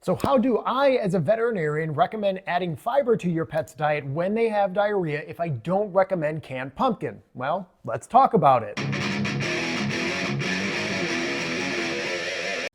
So how do I, as a veterinarian, recommend adding fiber to your pet's diet when they have diarrhea if I don't recommend canned pumpkin? Well, let's talk about it.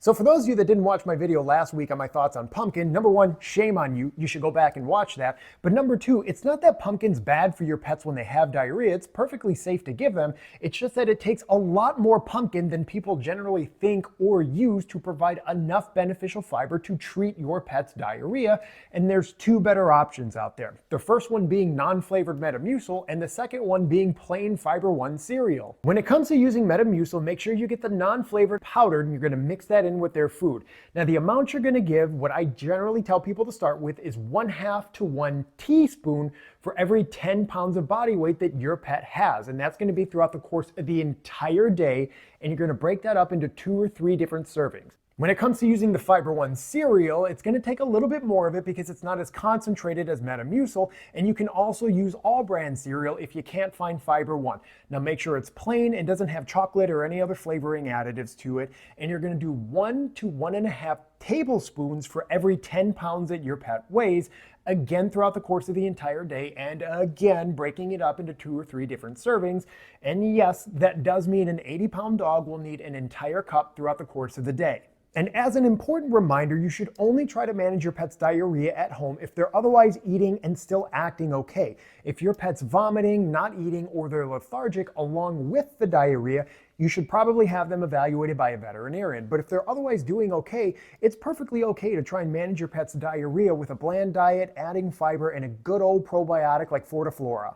So for those of you that didn't watch my video last week on my thoughts on pumpkin, number one, shame on you. You should go back and watch that. But number two, it's not that pumpkin's bad for your pets when they have diarrhea. It's perfectly safe to give them. It's just that it takes a lot more pumpkin than people generally think or use to provide enough beneficial fiber to treat your pet's diarrhea. And there's two better options out there. The first one being non-flavored Metamucil, and the second one being plain Fiber One cereal. When it comes to using Metamucil, make sure you get the non-flavored powdered, and you're going to mix that in with their food. Now, the amount you're going to give, what I generally tell people to start with, is 1/2 to 1 teaspoon for every 10 pounds of body weight that your pet has. And that's going to be throughout the course of the entire day. And you're going to break that up into 2 or 3 different servings. When it comes to using the Fiber One cereal, it's going to take a little bit more of it because it's not as concentrated as Metamucil, and you can also use all brand cereal if you can't find Fiber One. Now make sure it's plain and doesn't have chocolate or any other flavoring additives to it, and you're going to do 1 to 1.5 tablespoons for every 10 pounds that your pet weighs, again throughout the course of the entire day, and again breaking it up into 2 or 3 different servings. And yes, that does mean an 80-pound dog will need an entire cup throughout the course of the day. And as an important reminder, you should only try to manage your pet's diarrhea at home if they're otherwise eating and still acting okay. If your pet's vomiting, not eating, or they're lethargic along with the diarrhea, you should probably have them evaluated by a veterinarian. But if they're otherwise doing okay, it's perfectly okay to try and manage your pet's diarrhea with a bland diet, adding fiber, and a good old probiotic like Fortiflora.